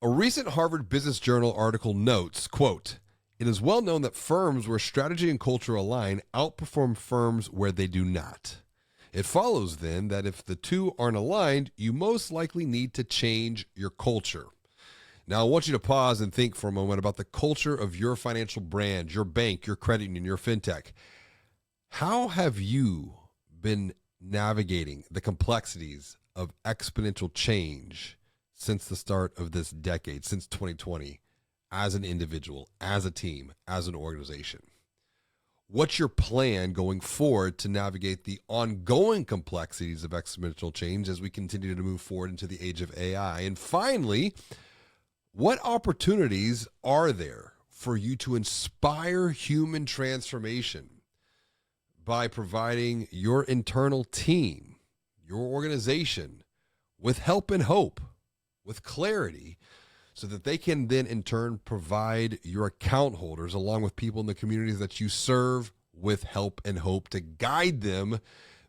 A recent Harvard Business Journal article notes, quote, "It is well known that firms where strategy and culture align outperform firms where they do not. It follows then that if the two aren't aligned, you most likely need to change your culture." Now, I want you to pause and think for a moment about the culture of your financial brand, your bank, your credit union, your fintech. How have you been navigating the complexities of exponential change since the start of this decade, since 2020, as an individual, as a team, as an organization? What's your plan going forward to navigate the ongoing complexities of exponential change as we continue to move forward into the age of AI? And finally, what opportunities are there for you to inspire human transformation by providing your internal team, your organization, with help and hope, with clarity, so that they can then in turn provide your account holders, along with people in the communities that you serve, with help and hope to guide them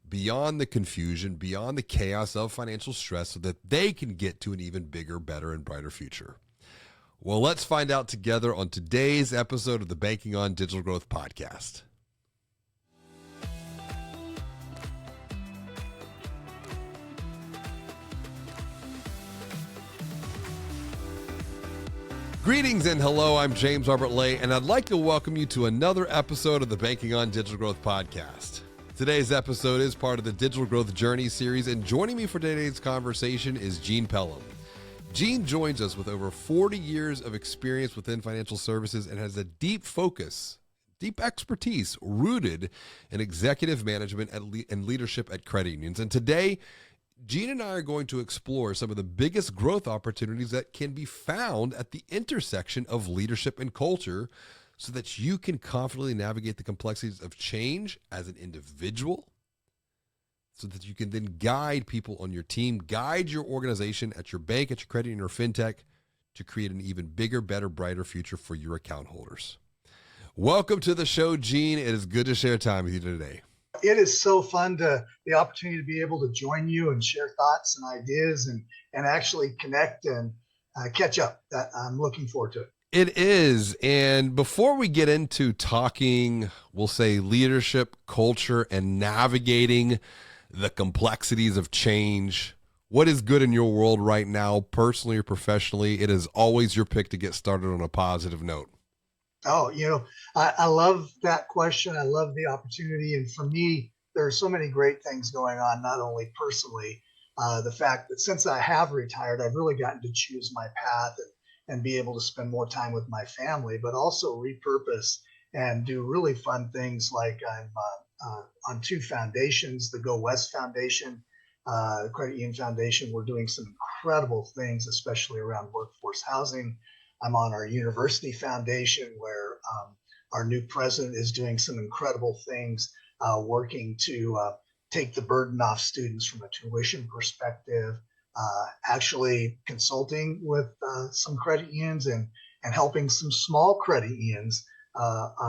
beyond the confusion, beyond the chaos of financial stress, so that they can get to an even bigger, better, and brighter future? Well, let's find out together on today's episode of the Banking on Digital Growth podcast. Greetings and hello, I'm James Robert Lay, and I'd like to welcome you to another episode of the Banking on Digital Growth podcast. Today's episode is part of the Digital Growth Journey series, and joining me for today's conversation is Gene Pelham. Gene joins us with over 40 years of experience within financial services and has a deep focus, deep expertise rooted in executive management and leadership at credit unions. And today, Gene and I are going to explore some of the biggest growth opportunities that can be found at the intersection of leadership and culture, so that you can confidently navigate the complexities of change as an individual, so that you can then guide people on your team, guide your organization at your bank, at your credit union or fintech, to create an even bigger, better, brighter future for your account holders. Welcome to the show, Gene. It is good to share time with you today. It is so fun the opportunity to be able to join you and share thoughts and ideas and actually connect and catch up. I'm looking forward to it. It is. And before we get into talking, we'll say leadership, culture, and navigating the complexities of change, what is good in your world right now, personally or professionally? It is always your pick to get started on a positive note. Oh, I love that question. I love the opportunity. And for me, there are so many great things going on, not only personally, the fact that since I have retired, I've really gotten to choose my path and be able to spend more time with my family, but also repurpose and do really fun things like I'm on two foundations, the Go West Foundation, the Credit Union Foundation. We're doing some incredible things, especially around workforce housing. I'm on our University Foundation, where our new president is doing some incredible things, working to take the burden off students from a tuition perspective, actually consulting with some credit unions and helping some small credit unions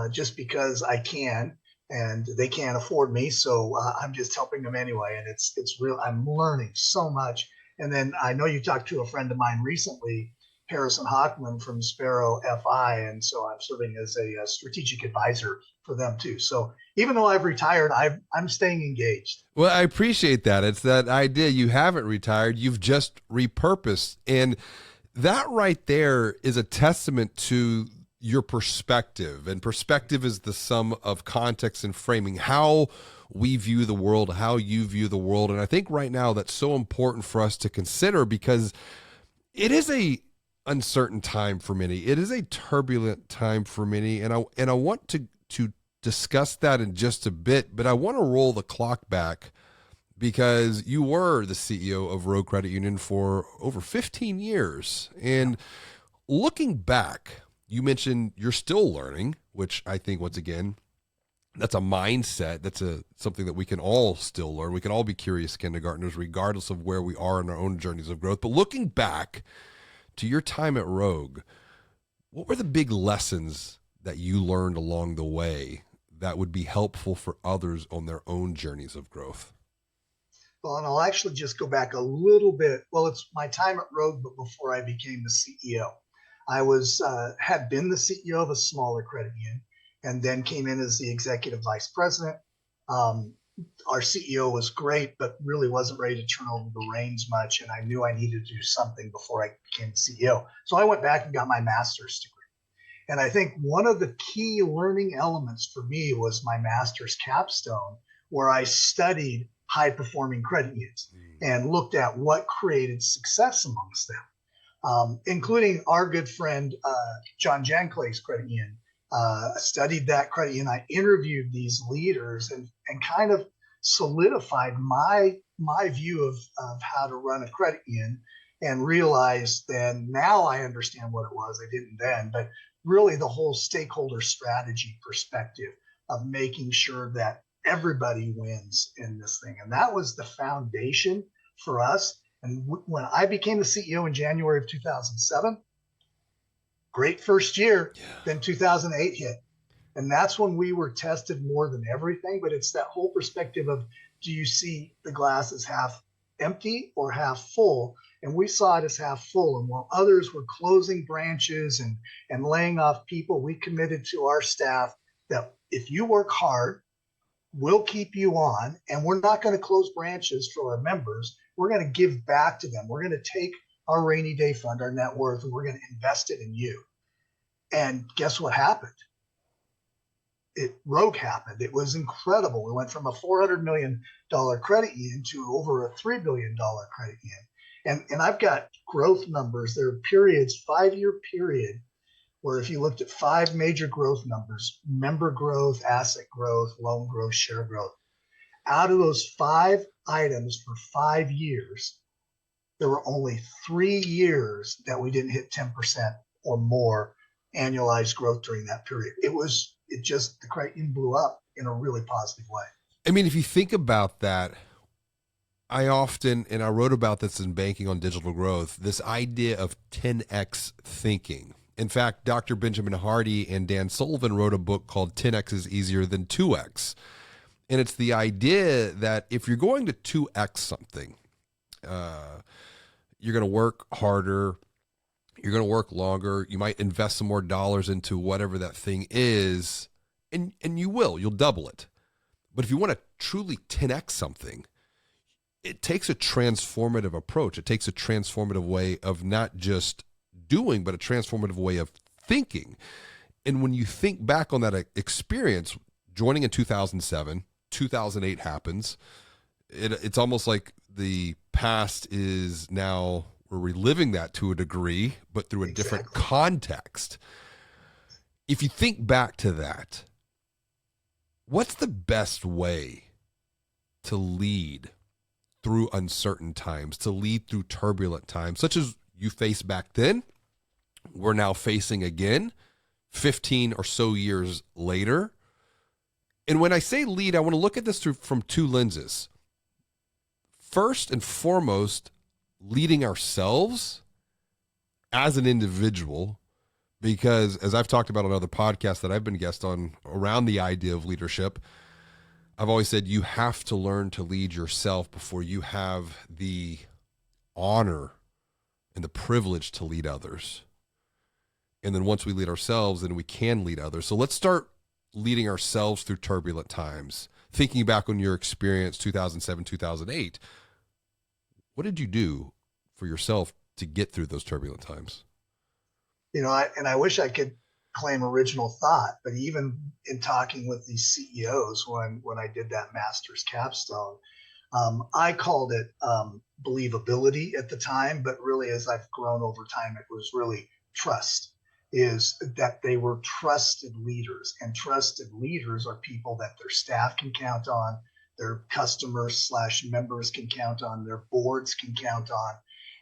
just because I can, and they can't afford me. So I'm just helping them anyway. And it's real. I'm learning so much. And then I know you talked to a friend of mine recently, Harrison Hockman from Sparrow FI, and so I'm serving as a strategic advisor for them too. So even though I've retired, I'm staying engaged. Well, I appreciate that. It's that idea. You haven't retired, you've just repurposed. And that right there is a testament to your perspective. And perspective is the sum of context and framing, how we view the world, how you view the world. And I think right now that's so important for us to consider, because it is a uncertain time for many. It is a turbulent time for many. And I want to discuss that in just a bit, but I want to roll the clock back, because you were the CEO of Road Credit Union for over 15 years. And looking back, you mentioned you're still learning, which I think, once again, that's a mindset. That's something that we can all still learn. We can all be curious kindergartners, regardless of where we are in our own journeys of growth. But looking back to your time at Rogue, what were the big lessons that you learned along the way that would be helpful for others on their own journeys of growth? Well, and I'll actually just go back a little bit. Well, it's my time at Rogue, but before I became the CEO, I was had been the CEO of a smaller credit union, and then came in as the executive vice president. Um, our CEO was great, but really wasn't ready to turn over the reins much, and I knew I needed to do something before I became the CEO. So I went back and got my master's degree. And I think one of the key learning elements for me was my master's capstone, where I studied high performing credit unions and looked at what created success amongst them, including our good friend John Janclay's credit union. Studied that credit union. I interviewed these leaders and kind of solidified my view of how to run a credit union, and realized then now I understand what it was. I didn't then, but really the whole stakeholder strategy perspective of making sure that everybody wins in this thing. And that was the foundation for us. And when I became the CEO in January of 2007, great first year, then 2008 hit. And that's when we were tested more than everything. But it's that whole perspective of, do you see the glass as half empty or half full? And we saw it as half full. And while others were closing branches and laying off people, we committed to our staff that if you work hard, we'll keep you on, and we're not going to close branches for our members. We're going to give back to them. We're going to take our rainy day fund, our net worth, and we're going to invest it in you. And guess what happened? Rogue happened. It was incredible. We went from a $400 million credit union to over a $3 billion credit union. And I've got growth numbers. There are periods, 5-year period, where if you looked at 5 major growth numbers, member growth, asset growth, loan growth, share growth, out of those 5 items for 5 years, there were only 3 years that we didn't hit 10% or more annualized growth during that period. The credit union blew up in a really positive way. I mean, if you think about that, I often, and I wrote about this in Banking on Digital Growth, this idea of 10X thinking. In fact, Dr. Benjamin Hardy and Dan Sullivan wrote a book called 10X is Easier Than 2X. And it's the idea that if you're going to 2X something, you're going to work harder, you're going to work longer, you might invest some more dollars into whatever that thing is, and you'll double it. But if you want to truly 10X something, it takes a transformative approach. It takes a transformative way of not just doing, but a transformative way of thinking. And when you think back on that experience, joining in 2007, 2008 happens. It's almost like the past is now, we're reliving that to a degree, but through a different context. If you think back to that, what's the best way to lead through uncertain times, to lead through turbulent times, such as you faced back then, we're now facing again, 15 or so years later? And when I say lead, I want to look at this from 2 lenses. First and foremost, leading ourselves as an individual, because as I've talked about on other podcasts that I've been guest on around the idea of leadership, I've always said you have to learn to lead yourself before you have the honor and the privilege to lead others. And then once we lead ourselves, then we can lead others. So let's start leading ourselves through turbulent times. Thinking back on your experience, 2007, 2008, what did you do for yourself to get through those turbulent times? I wish I could claim original thought, but even in talking with these CEOs when I did that master's capstone, I called it believability at the time, but really as I've grown over time, it was really trust. Is that they were trusted leaders, and trusted leaders are people that their staff can count on, their customers/members can count on, their boards can count on.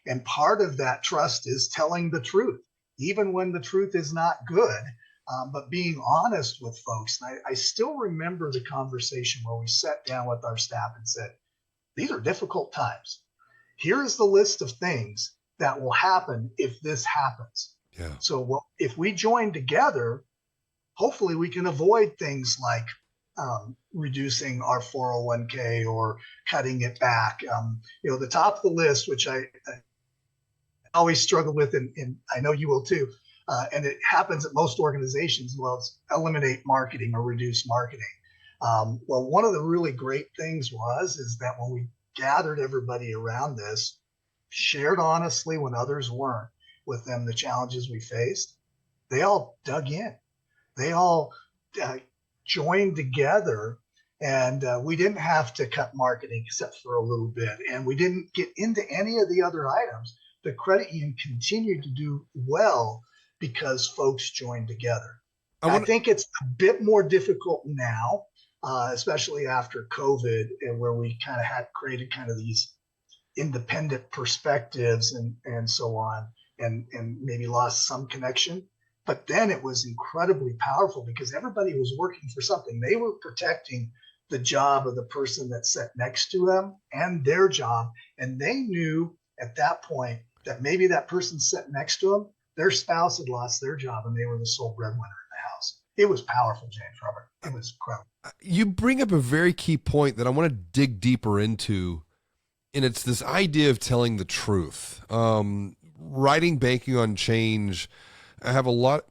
And part of that trust is telling the truth, even when the truth is not good, but being honest with folks. And I still remember the conversation where we sat down with our staff and said, these are difficult times. Here's the list of things that will happen if this happens. Yeah. So if we join together, hopefully we can avoid things like reducing our 401k or cutting it back. The top of the list, which I always struggle with, and I know you will too, and it happens at most organizations, well, it's eliminate marketing or reduce marketing. Well, one of the really great things is that when we gathered everybody around this, shared honestly when others weren't with them the challenges we faced, they all dug in. They all uh, joined together, and we didn't have to cut marketing except for a little bit, and we didn't get into any of the other items. The credit union continued to do well because folks joined together. I I want think it's a bit more difficult now, especially after COVID, and where we kind of had created kind of these independent perspectives and so on, and maybe lost some connection. But then it was incredibly powerful because everybody was working for something. They were protecting the job of the person that sat next to them and their job. And they knew at that point that maybe that person sat next to them, their spouse had lost their job and they were the sole breadwinner in the house. It was powerful, James Robert. It was incredible. You bring up a very key point that I want to dig deeper into, and it's this idea of telling the truth. Writing Banking on Change, I have a lot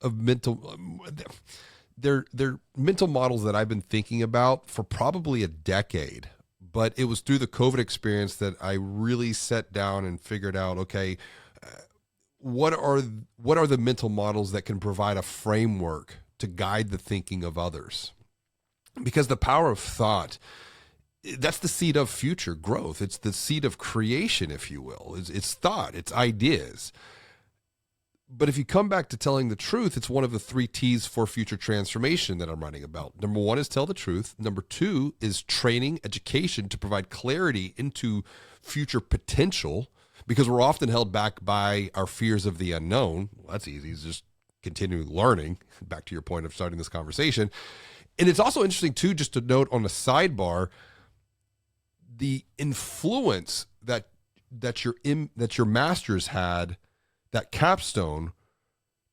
of they're mental models that I've been thinking about for probably a decade. But it was through the COVID experience that I really sat down and figured out, okay, what are the mental models that can provide a framework to guide the thinking of others? Because the power of thought, that's the seed of future growth. It's the seed of creation, if you will. It's thought, it's ideas. But if you come back to telling the truth, it's one of the 3 T's for future transformation that I'm writing about. Number 1 is tell the truth. Number 2 is training, education to provide clarity into future potential, because we're often held back by our fears of the unknown. Well, that's easy. It's just continuing learning, back to your point of starting this conversation. And it's also interesting, too, just to note on a sidebar, the influence that your masters had, that capstone,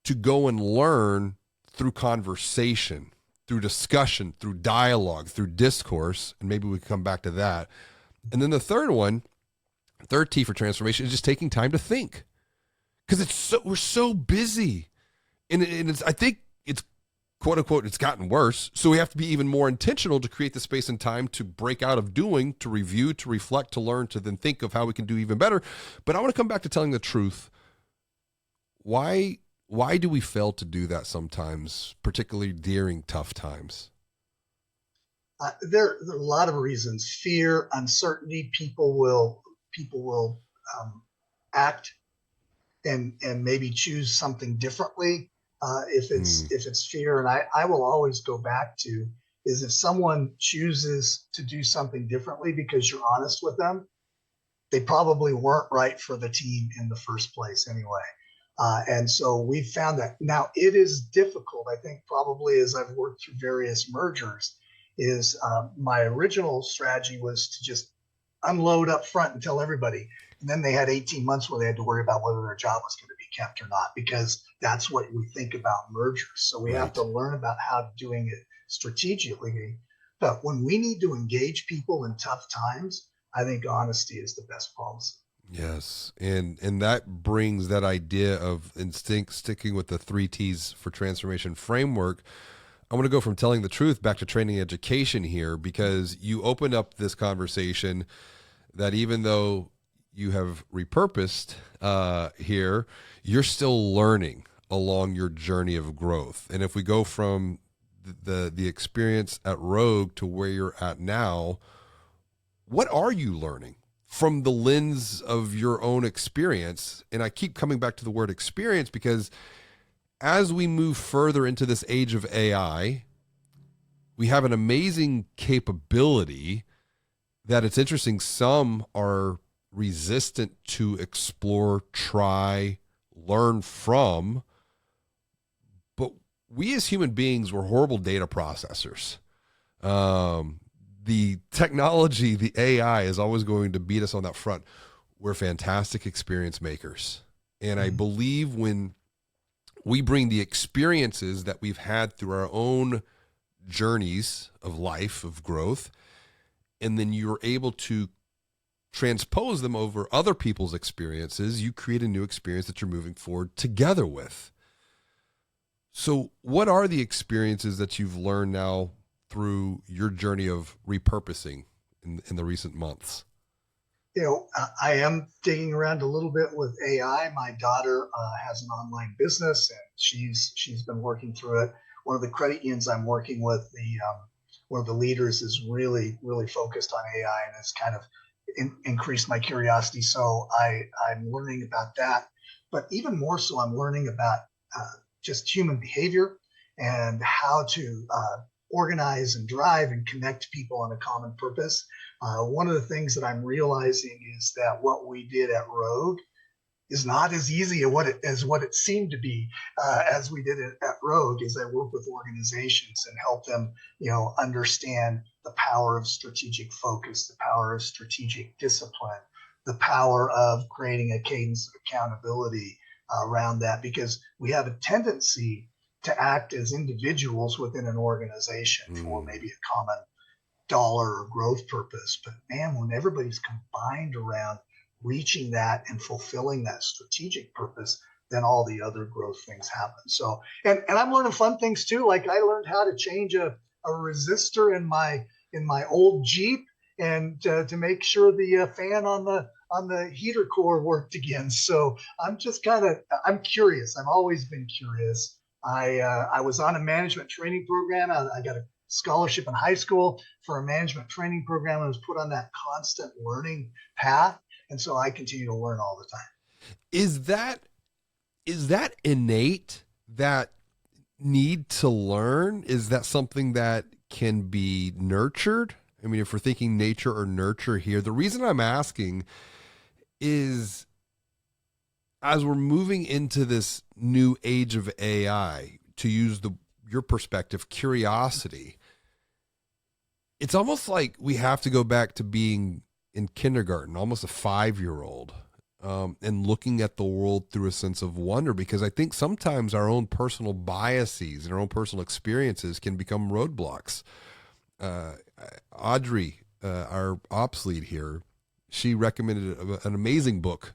to go and learn through conversation, through discussion, through dialogue, through discourse, and maybe we can come back to that. And then the third T for transformation is just taking time to think, because we're so busy, and I think it's quote unquote, it's gotten worse. So we have to be even more intentional to create the space and time to break out of doing, to review, to reflect, to learn, to then think of how we can do even better. But I want to come back to telling the truth. Why do we fail to do that sometimes, particularly during tough times? There are a lot of reasons: fear, uncertainty. People will act and maybe choose something differently if it's fear. And I will always go back to is if someone chooses to do something differently because you're honest with them, they probably weren't right for the team in the first place anyway. And so we've found that. Now, it is difficult, I think, probably as I've worked through various mergers, is my original strategy was to just unload up front and tell everybody. And then they had 18 months where they had to worry about whether their job was going to be kept or not, because that's what we think about mergers. So we have to learn about how doing it strategically. But when we need to engage people in tough times, I think honesty is the best policy. Yes, and that brings that idea of instinct, sticking with the 3 T's for transformation framework. I want to go from telling the truth back to training education here, because you opened up this conversation that even though you have repurposed here, you're still learning along your journey of growth. And if we go from the experience at Rogue to where you're at now, what are you learning from the lens of your own experience? And I keep coming back to the word experience because as we move further into this age of AI, we have an amazing capability that it's interesting. Some are resistant to explore, try, learn from. But we as human beings, we're horrible data processors. The technology, the AI is always going to beat us on that front. We're fantastic experience makers. And I believe when we bring the experiences that we've had through our own journeys of life, of growth, and then you're able to transpose them over other people's experiences. You create a new experience that you're moving forward together with. So what are the experiences that you've learned now through your journey of repurposing in the recent months? I am digging around a little bit with AI. My daughter has an online business, and she's been working through it. One of the credit unions I'm working with, the one of the leaders is really focused on AI and has kind of increased my curiosity. So I'm learning about that, but even more so, I'm learning about just human behavior and how to organize and drive and connect people on a common purpose. One of the things that I'm realizing is that what we did at Rogue is not as easy as what it seemed to be as we did it at Rogue. As I work with organizations and help them, understand the power of strategic focus, the power of strategic discipline, the power of creating a cadence of accountability around that, because we have a tendency to act as individuals within an organization for maybe a common dollar or growth purpose. But man, when everybody's combined around reaching that and fulfilling that strategic purpose, then all the other growth things happen. So, and I'm learning fun things too. Like I learned how to change a resistor in my old Jeep, and to make sure the fan on the heater core worked again. So I'm just I'm curious. I've always been curious. I was on a management training program. I got a scholarship in high school for a management training program. I was put on that constant learning path. And so I continue to learn all the time. Is that innate, that need to learn? Is that something that can be nurtured? I mean, if we're thinking nature or nurture here, the reason I'm asking is as we're moving into this new age of AI, to use your perspective, curiosity, it's almost like we have to go back to being in kindergarten, almost a 5-year-old, and looking at the world through a sense of wonder, because I think sometimes our own personal biases and our own personal experiences can become roadblocks. Audrey, our obsolete here, she recommended an amazing book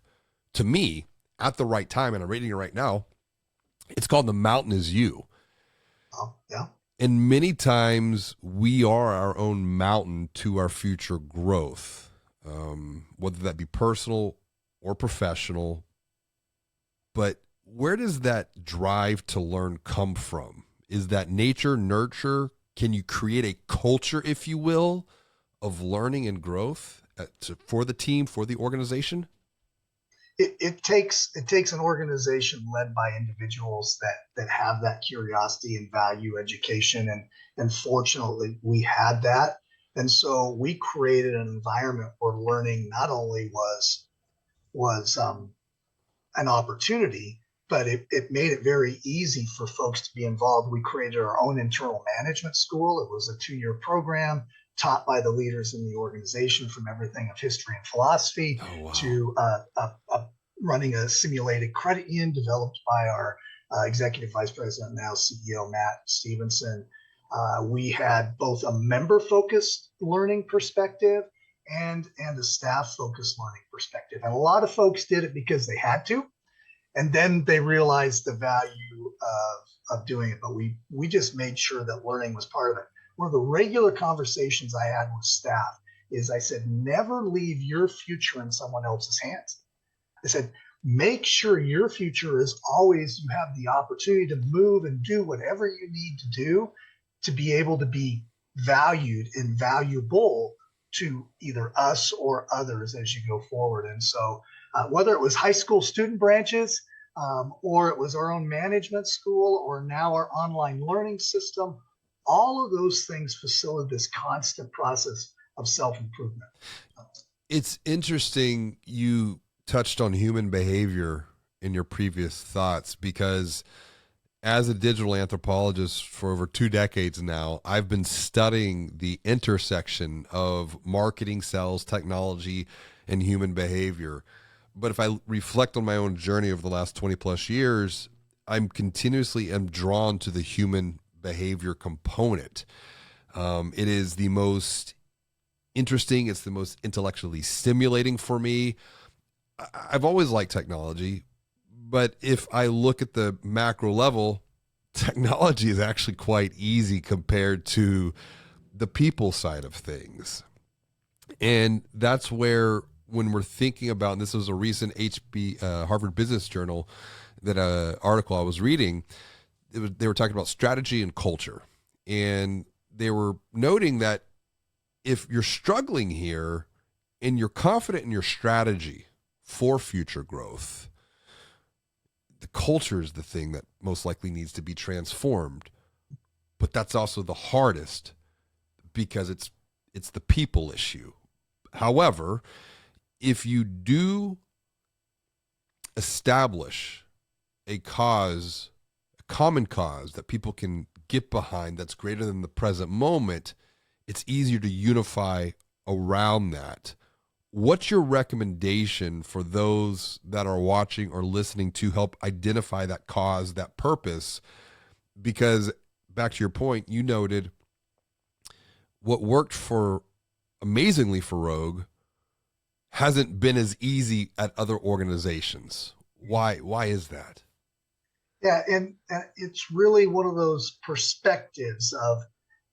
to me at the right time, and I'm reading it right now. It's called The Mountain Is You. Oh, yeah. And many times we are our own mountain to our future growth, whether that be personal or professional. But where does that drive to learn come from? Is that nature, nurture? Can you create a culture, if you will, of learning and growth for the team, for the organization? It takes an organization led by individuals that have that curiosity and value education, and fortunately we had that, and so we created an environment where learning not only was an opportunity, but it made it very easy for folks to be involved. We created our own internal management school. It was a 2-year program taught by the leaders in the organization, from everything of history and philosophy to running a simulated credit union developed by our executive vice president, now CEO, Matt Stevenson. We had both a member-focused learning perspective and a staff-focused learning perspective. And a lot of folks did it because they had to, and then they realized the value of doing it. But we just made sure that learning was part of it. One of the regular conversations I had with staff is I said, never leave your future in someone else's hands. I said, make sure your future is always, you have the opportunity to move and do whatever you need to do to be able to be valued and valuable to either us or others as you go forward. And so whether it was high school student branches, or it was our own management school, or now our online learning system, all of those things facilitate this constant process of self-improvement. It's interesting you touched on human behavior in your previous thoughts, because as a digital anthropologist for over 2 decades now, I've been studying the intersection of marketing, sales, technology, and human behavior. But if I reflect on my own journey over the last 20 plus years, I'm continuously am drawn to the human behavior component. It is the most interesting. It's the most intellectually stimulating for me. I've always liked technology, but if I look at the macro level, technology is actually quite easy compared to the people side of things. And that's where, when we're thinking about, and this was a recent Harvard Business Journal that article I was reading, they were talking about strategy and culture. And they were noting that if you're struggling here and you're confident in your strategy for future growth, the culture is the thing that most likely needs to be transformed. But that's also the hardest, because it's the people issue. However, if you do establish a cause, a common cause that people can get behind that's greater than the present moment, it's easier to unify around that. What's your recommendation for those that are watching or listening to help identify that cause, that purpose? Because back to your point, you noted what worked amazingly for Rogue hasn't been as easy at other organizations. Why is that? Yeah, and it's really one of those perspectives of,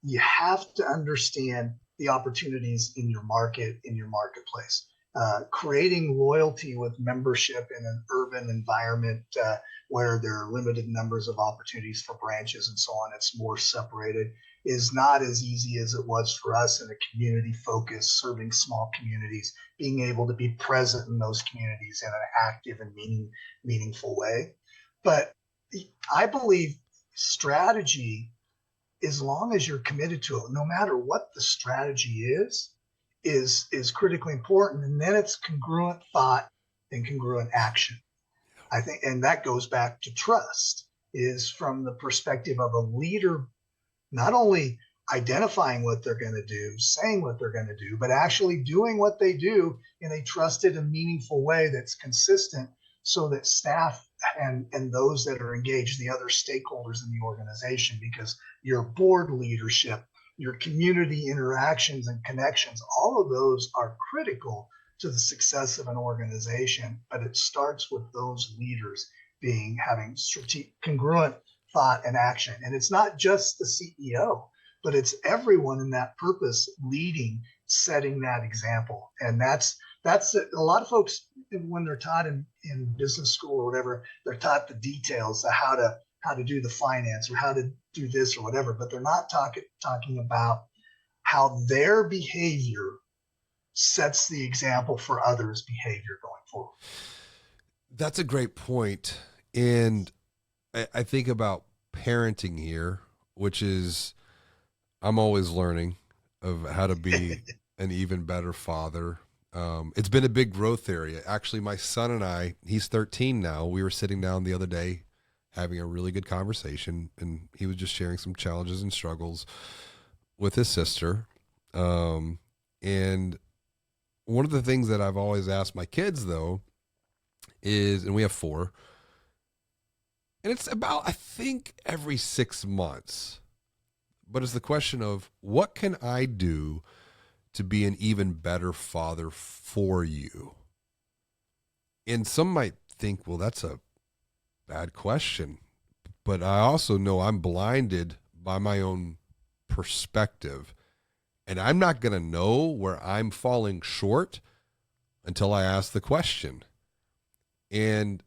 you have to understand the opportunities in your market, in your marketplace. Creating loyalty with membership in an urban environment where there are limited numbers of opportunities for branches and so on, it's more separated, is not as easy as it was for us in a community focus, serving small communities, being able to be present in those communities in an active and meaningful way. But I believe strategy, as long as you're committed to it, no matter what the strategy is critically important. And then it's congruent thought and congruent action. I think, and that goes back to trust, is from the perspective of a leader, not only identifying what they're going to do, saying what they're going to do, but actually doing what they do in a trusted and meaningful way that's consistent, so that staff and those that are engaged, the other stakeholders in the organization, because your board leadership, your community interactions and connections, all of those are critical to the success of an organization. But it starts with those leaders having strategic, congruent thought and action. And it's not just the CEO, but it's everyone in that purpose leading, setting that example. And that's a lot of folks, when they're taught in business school or whatever, they're taught the details of how to do the finance or how to do this or whatever, but they're not talking about how their behavior sets the example for others' behavior going forward. That's a great point. And I think about parenting here, which is, I'm always learning of how to be an even better father. It's been a big growth area. Actually, my son and I, he's 13 now. We were sitting down the other day having a really good conversation, and he was just sharing some challenges and struggles with his sister. And one of the things that I've always asked my kids, though, is, and we have 4, and it's about, I think, every 6 months, but it's the question of, what can I do to be an even better father for you? And some might think, well, that's a bad question. But I also know I'm blinded by my own perspective. And I'm not going to know where I'm falling short until I ask the question. And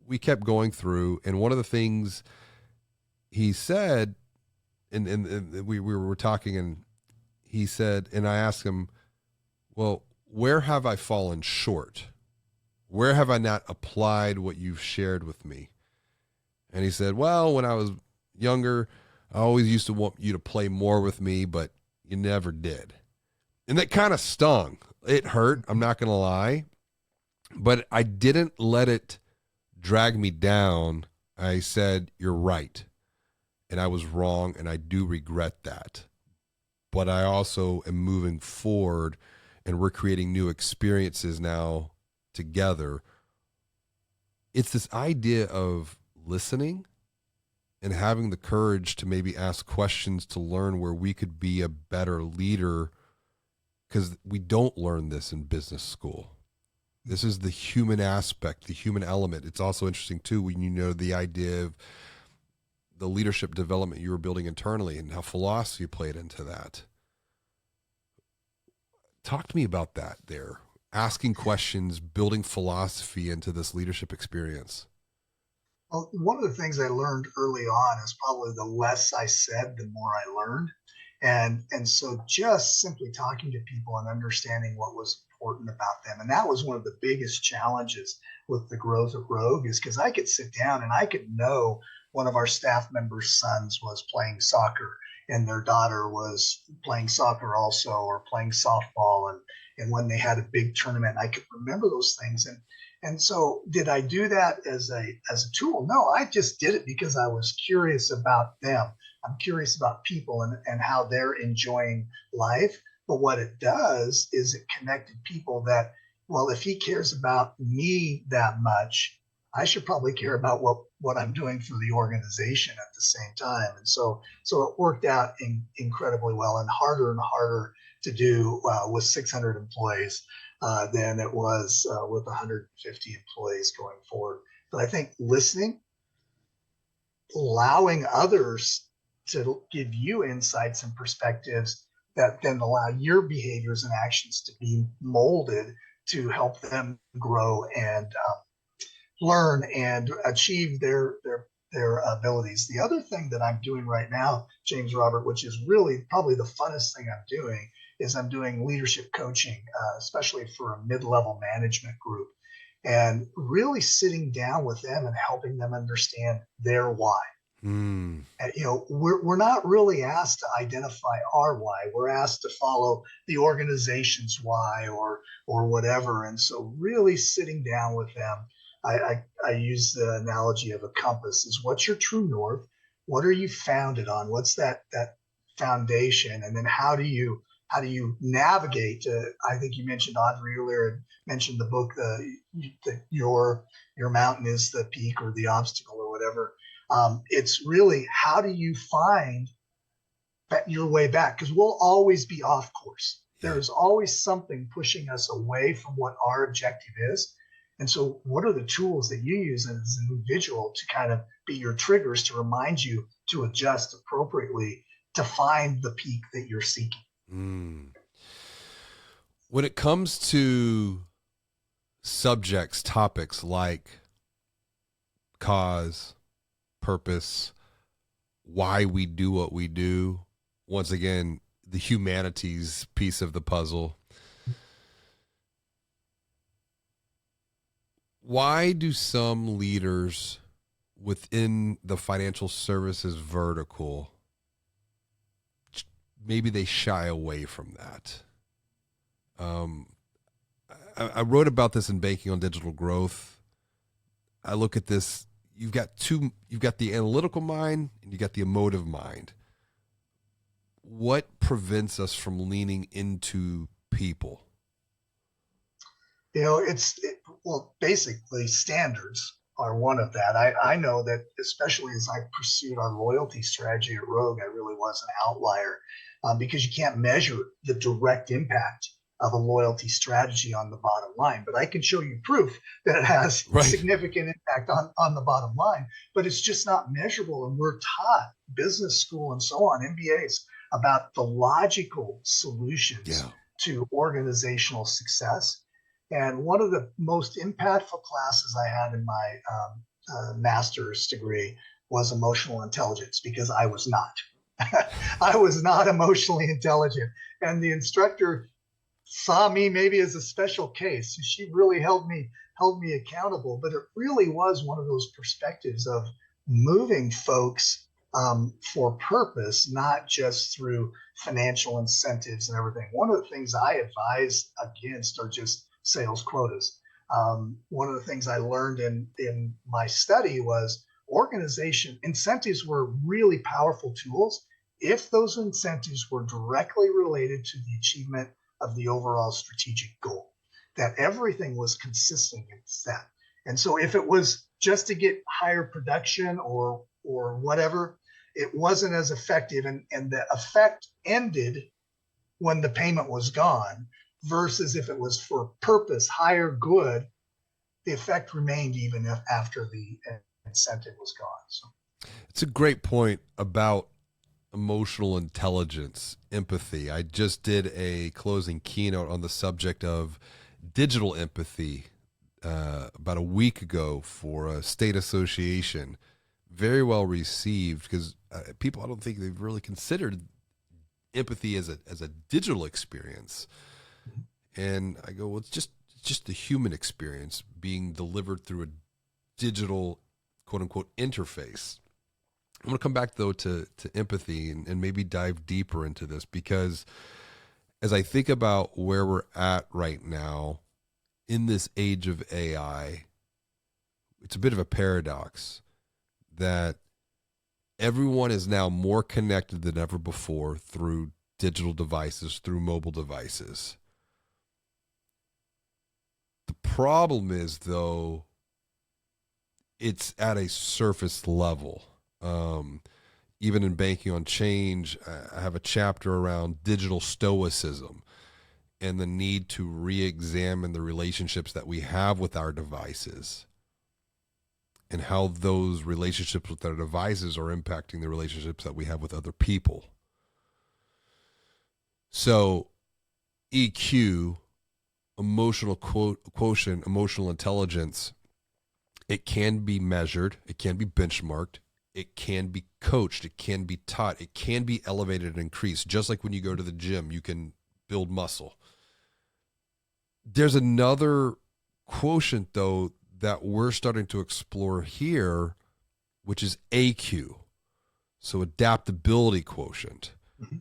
we kept going through. And one of the things he said, and we were talking, and he said, and I asked him, well, where have I fallen short? Where have I not applied what you've shared with me? And he said, well, when I was younger, I always used to want you to play more with me, but you never did. And that kind of stung. It hurt, I'm not going to lie. But I didn't let it drag me down. I said, you're right. And I was wrong, and I do regret that. But I also am moving forward, and we're creating new experiences now together. It's this idea of listening and having the courage to maybe ask questions to learn where we could be a better leader, because we don't learn this in business school. This is the human aspect, the human element. It's also interesting too when you know the idea of the leadership development you were building internally and how philosophy played into that. Talk to me about that there. Asking questions, building philosophy into this leadership experience. Well, one of the things I learned early on is probably the less I said, the more I learned. And so just simply talking to people and understanding what was important about them. And that was one of the biggest challenges with the growth of Rogue, is because I could sit down and I could know one of our staff members' sons was playing soccer and their daughter was playing soccer also, or playing softball, and when they had a big tournament, I could remember those things. And so did I do that as a tool? No, I just did it because I was curious about them. I'm curious about people and how they're enjoying life. But what it does is it connected people that, well, if he cares about me that much, I should probably care about what I'm doing for the organization at the same time. And so it worked out incredibly well, and harder to do with 600 employees than it was with 150 employees going forward. But I think listening, allowing others to give you insights and perspectives that then allow your behaviors and actions to be molded to help them grow and learn and achieve their abilities. The other thing that I'm doing right now, James Robert, which is really probably the funnest thing I'm doing, is I'm doing leadership coaching, especially for a mid-level management group, and really sitting down with them and helping them understand their why. Mm. And, we're not really asked to identify our why. We're asked to follow the organization's why, or whatever. And so really sitting down with them, I use the analogy of a compass. Is what's your true north? What are you founded on? What's that foundation? And then how do you navigate to, I think you mentioned Audrey earlier, and mentioned the book, your mountain is the peak or the obstacle or whatever. It's really, how do you find your way back? Because we'll always be off course. Yeah. There's always something pushing us away from what our objective is. And so what are the tools that you use as an individual to kind of be your triggers to remind you to adjust appropriately to find the peak that you're seeking? Mm. When it comes to subjects, topics like cause, purpose, why we do what we do, once again, the humanities piece of the puzzle, why do some leaders within the financial services vertical, maybe they shy away from that? I wrote about this in Banking on Digital Growth. I look at this, you've got the analytical mind and you got the emotive mind. What prevents us from leaning into people? Well, basically standards are one of that. I know that, especially as I pursued our loyalty strategy at Rogue, I really was an outlier, because you can't measure the direct impact of a loyalty strategy on the bottom line. But I can show you proof that it has Right. significant impact on the bottom line, but it's just not measurable. And we're taught, business school and so on, MBAs, about the logical solutions to organizational success. And one of the most impactful classes I had in my master's degree was emotional intelligence, because I was not. I was not emotionally intelligent. And the instructor saw me maybe as a special case. She really held me accountable. But it really was one of those perspectives of moving folks for purpose, not just through financial incentives and everything. One of the things I advise against are just sales quotas. One of the things I learned in my study was organization incentives were really powerful tools if those incentives were directly related to the achievement of the overall strategic goal, that everything was consistent and set. And so if it was just to get higher production or or whatever, it wasn't as effective, and the effect ended when the payment was gone, versus if it was for purpose, higher good, the effect remained even if after the incentive was gone. So It's a great point about emotional intelligence, empathy. I just did a closing keynote on the subject of digital empathy about a week ago for a state association. Very well received because people, I don't think they've really considered empathy as a digital experience. And I go, well, it's just the human experience being delivered through a digital, quote unquote, interface. I'm going to come back though to empathy and maybe dive deeper into this, because as I think about where we're at right now in this age of AI, it's a bit of a paradox that everyone is now more connected than ever before through digital devices, through mobile devices. The problem is, though, it's at a surface level. Even in Banking on Change, I have a chapter around digital stoicism and the need to re-examine the relationships that we have with our devices and how those relationships with our devices are impacting the relationships that we have with other people. So EQ, emotional quotient, emotional intelligence, it can be measured, it can be benchmarked, it can be coached, it can be taught, it can be elevated and increased. Just like when you go to the gym, you can build muscle. There's another quotient, though, that we're starting to explore here, which is AQ, so adaptability quotient. mm-hmm.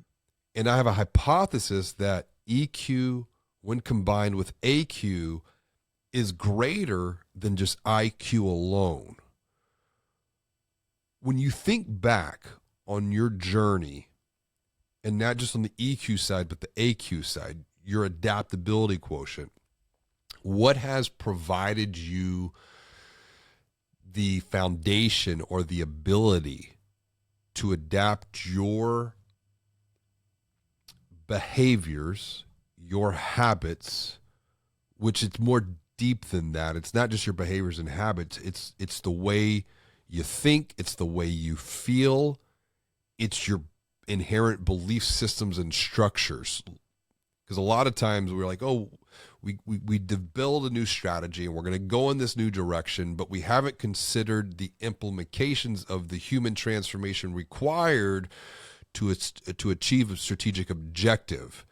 And I have a hypothesis that EQ, when combined with AQ, is greater than just IQ alone. When you think back on your journey, and not just on the EQ side, but the AQ side, your adaptability quotient, what has provided you the foundation or the ability to adapt your behaviors, your habits, which it's more deep than that. It's not just your behaviors and habits. It's the way you think. It's the way you feel. It's your inherent belief systems and structures. Because a lot of times we're like, oh, we build a new strategy and we're going to go in this new direction, but we haven't considered the implications of the human transformation required to achieve a strategic objective.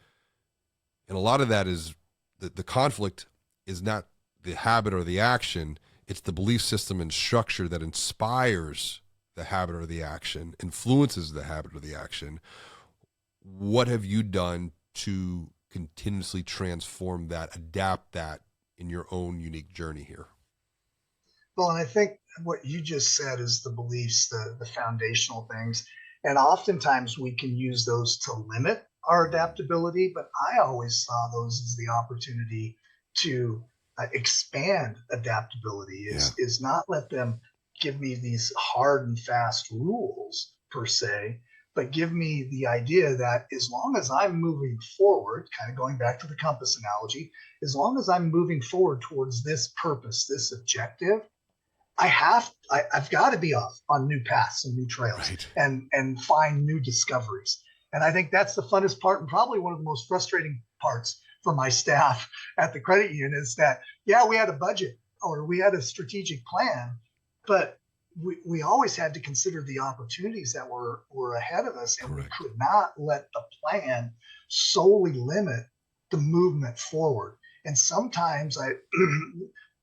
And a lot of that is the conflict is not the habit or the action, it's the belief system and structure that inspires the habit or the action, influences the habit or the action. What have you done to continuously transform that, adapt that in your own unique journey here? Well, and I think what you just said is the beliefs, the foundational things. And oftentimes we can use those to limit our adaptability, but I always saw those as the opportunity to expand adaptability, is not let them give me these hard and fast rules per se, but give me the idea that as long as I'm moving forward, kind of going back to the compass analogy, as long as I'm moving forward towards this purpose, this objective, I've got to be off on new paths and new trails, Right. and find new discoveries. And I think that's the funnest part, and probably one of the most frustrating parts for my staff at the credit union, is that, yeah, we had a budget or we had a strategic plan, but we always had to consider the opportunities that were ahead of us, and Correct. we could not let the plan solely limit the movement forward. And sometimes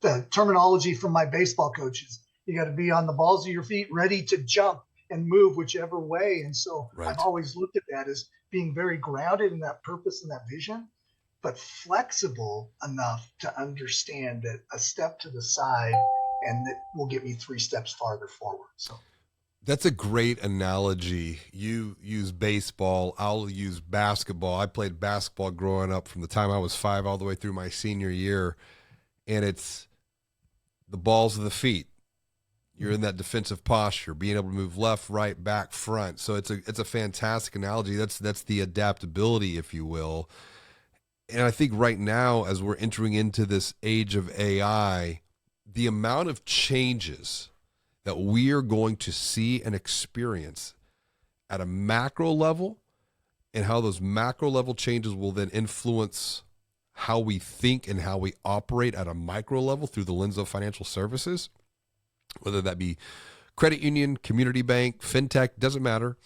the terminology from my baseball coaches, you got to be on the balls of your feet, ready to jump and move whichever way. And so Right. I've always looked at that as being very grounded in that purpose and that vision, but flexible enough to understand that a step to the side and that will get me 3 steps farther forward. So That's a great analogy. You use baseball, I'll use basketball. I played basketball growing up from the time I was 5 all the way through my senior year, and it's the balls of the feet. You're in that defensive posture, being able to move left, right, back, front. So it's a fantastic analogy. That's the adaptability, if you will. And I think right now, as we're entering into this age of AI, the amount of changes that we are going to see and experience at a macro level, and how those macro level changes will then influence how we think and how we operate at a micro level through the lens of financial services, whether that be credit union, community bank, fintech, doesn't matter.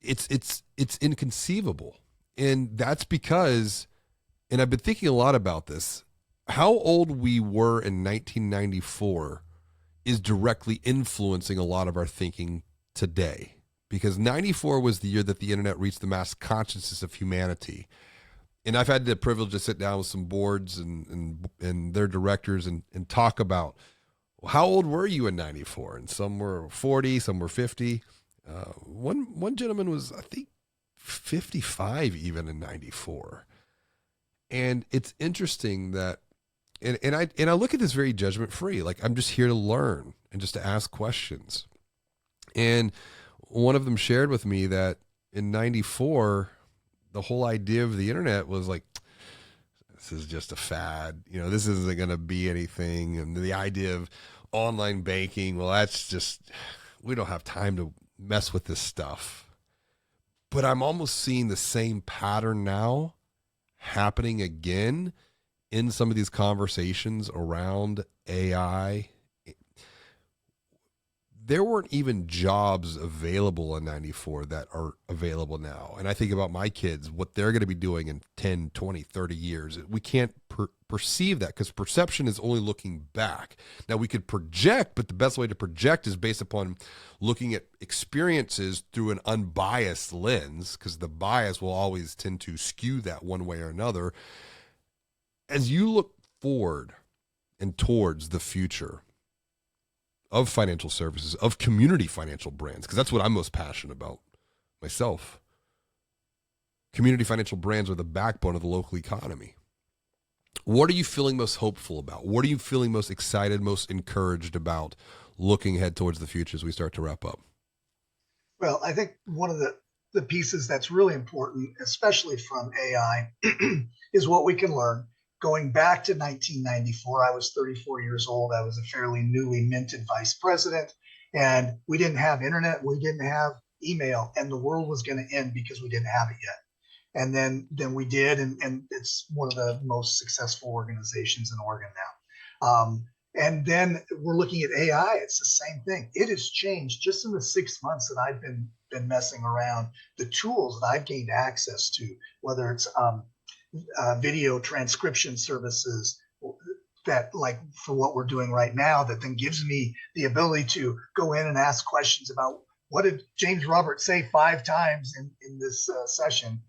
It's inconceivable. And that's because, and I've been thinking a lot about this, how old we were in 1994 is directly influencing a lot of our thinking today. Because 94 was the year that the internet reached the mass consciousness of humanity. And I've had the privilege to sit down with some boards and their directors and talk about, well, how old were you in 94? And some were 40, some were 50. One gentleman was, I think, 55 even in 94. And it's interesting that, and I look at this very judgment free. Like, I'm just here to learn and just to ask questions. And one of them shared with me that in 94, the whole idea of the internet was like, this is just a fad. You know, this isn't going to be anything. And the idea of online banking, well, that's just, we don't have time to mess with this stuff. But I'm almost seeing the same pattern now happening again in some of these conversations around AI. There weren't even jobs available in 94 that are available now. And I think about my kids, what they're going to be doing in 10, 20, 30 years. We can't perceive that because perception is only looking back. Now, we could project, but the best way to project is based upon looking at experiences through an unbiased lens, because the bias will always tend to skew that one way or another. As you look forward and towards the future of financial services, of community financial brands, because that's what I'm most passionate about myself. Community financial brands are the backbone of the local economy. What are you feeling most hopeful about? What are you feeling most excited, most encouraged about looking ahead towards the future as we start to wrap up? Well, I think one of the pieces that's really important, especially from AI, is what we can learn. Going back to 1994, I was 34 years old. I was a fairly newly minted vice president, and we didn't have internet, we didn't have email, and the world was going to end because we didn't have it yet. And then we did, and it's one of the most successful organizations in Oregon now. And then we're looking at AI. It's the same thing. It has changed just in the 6 months that I've been messing around. The tools that I've gained access to, whether it's video transcription services that, like for what we're doing right now, that then gives me the ability to go in and ask questions about what did James Roberts say 5 times in this session.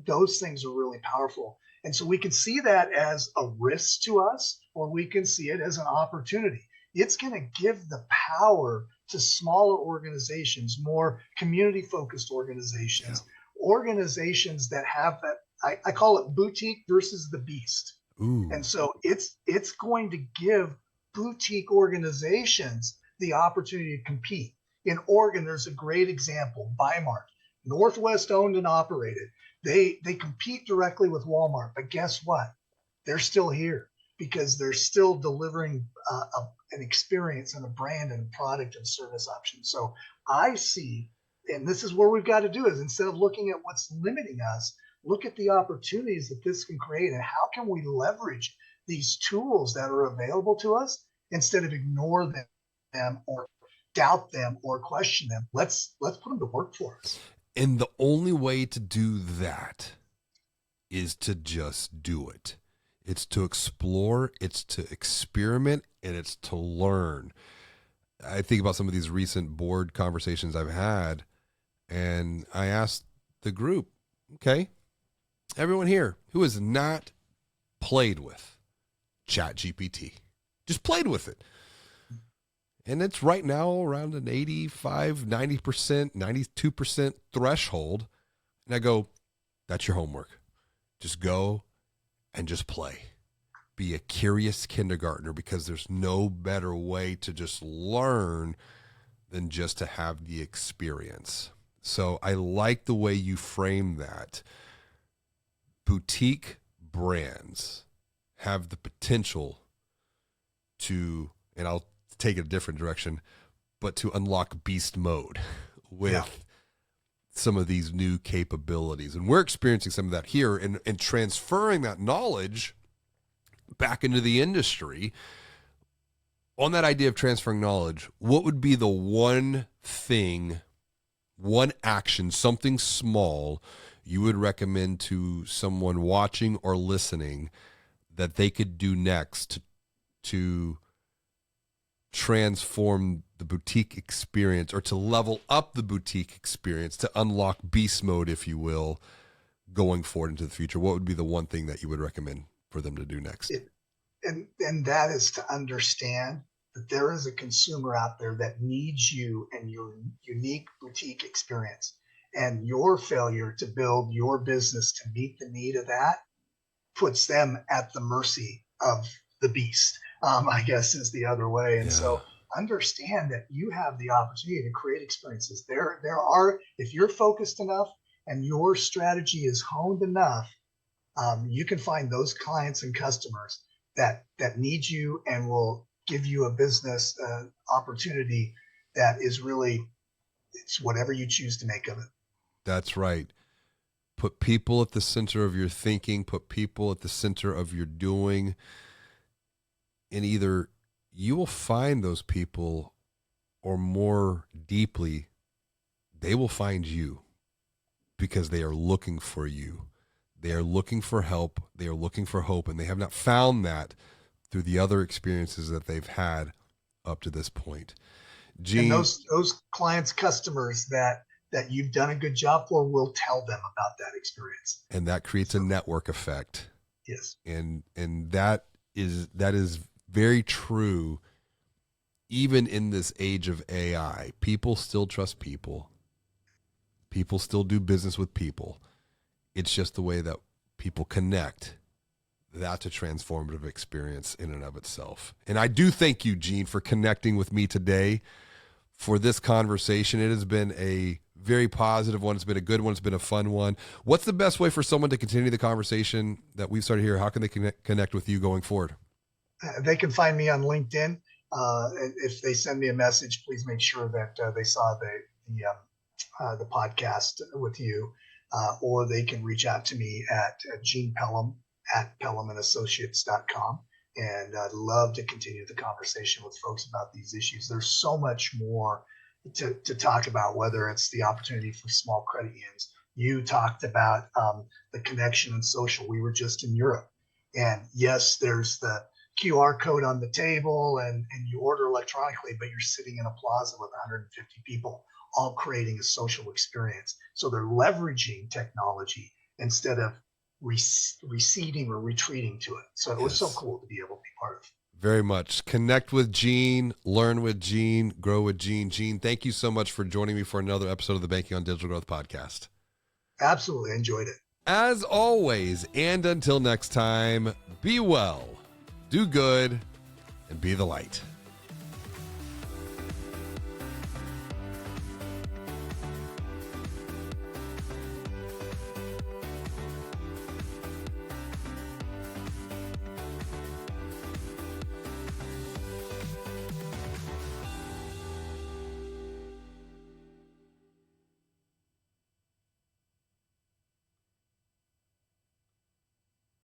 Those things are really powerful. And so we can see that as a risk to us, or we can see it as an opportunity. It's going to give the power to smaller organizations, more community-focused organizations, organizations that have that. I call it boutique versus the beast. Ooh. And so it's going to give boutique organizations the opportunity to compete. In Oregon, there's a great example, Bimart, Northwest owned and operated. They compete directly with Walmart, but guess what? They're still here because they're still delivering an experience and a brand and a product and service option. So I see, and this is where we've got to do, is instead of looking at what's limiting us, look at the opportunities that this can create and how can we leverage these tools that are available to us instead of ignore them or doubt them or question them. Let's put them to work for us. And the only way to do that is to just do it. It's to explore, it's to experiment, and it's to learn. I think about some of these recent board conversations I've had, and I asked the group, okay, everyone here who has not played with ChatGPT, just played with it. And it's right now around an 85, 90%, 92% threshold. And I go, that's your homework. Just go and just play. be a curious kindergartner, because there's no better way to just learn than just to have the experience. So I like the way you frame that. Boutique brands have the potential and I'll take it a different direction, but to unlock beast mode with some of these new capabilities. And we're experiencing some of that here, and transferring that knowledge back into the industry. On that idea of transferring knowledge, what would be the one thing, one action, something small you would recommend to someone watching or listening that they could do next to transform the boutique experience, or to level up the boutique experience, to unlock beast mode, if you will, going forward into the future? What would be the one thing that you would recommend for them to do next? And that is to understand that there is a consumer out there that needs you and your unique boutique experience. And your failure to build your business to meet the need of that puts them at the mercy of the beast, I guess is the other way. And so understand that you have the opportunity to create experiences. There are, if you're focused enough and your strategy is honed enough, you can find those clients and customers that need you and will give you a business opportunity that is really, it's whatever you choose to make of it. That's right. Put people at the center of your thinking, put people at the center of your doing, and either you will find those people, or more deeply, they will find you, because they are looking for you. They are looking for help. They are looking for hope, and they have not found that through the other experiences that they've had up to this point. Gene, and those clients, customers that you've done a good job for will tell them about that experience. And that creates a network effect. Yes. And that is very true. Even in this age of AI, people still trust people. People still do business with people. It's just the way that people connect. That's a transformative experience in and of itself. And I do thank you, Gene, for connecting with me today for this conversation. It has been a very positive one. It's been a good one. It's been a fun one. What's the best way for someone to continue the conversation that we've started here? How can they connect with you going forward? They can find me on LinkedIn. If they send me a message, please make sure that they saw the podcast with you, or they can reach out to me at Gene Pelham at pelhamanassociates.com. And I'd love to continue the conversation with folks about these issues. There's so much more to talk about, whether it's the opportunity for small credit unions. You talked about the connection and social. We were just in Europe. And yes, there's the QR code on the table and you order electronically, but you're sitting in a plaza with 150 people, all creating a social experience. So they're leveraging technology instead of receding or retreating to it. So it was so cool to be able to be part of. Very much. Connect with Gene, learn with Gene, grow with Gene. Gene, thank you so much for joining me for another episode of the Banking on Digital Growth podcast. Absolutely. Enjoyed it. As always, and until next time, be well, do good, and be the light.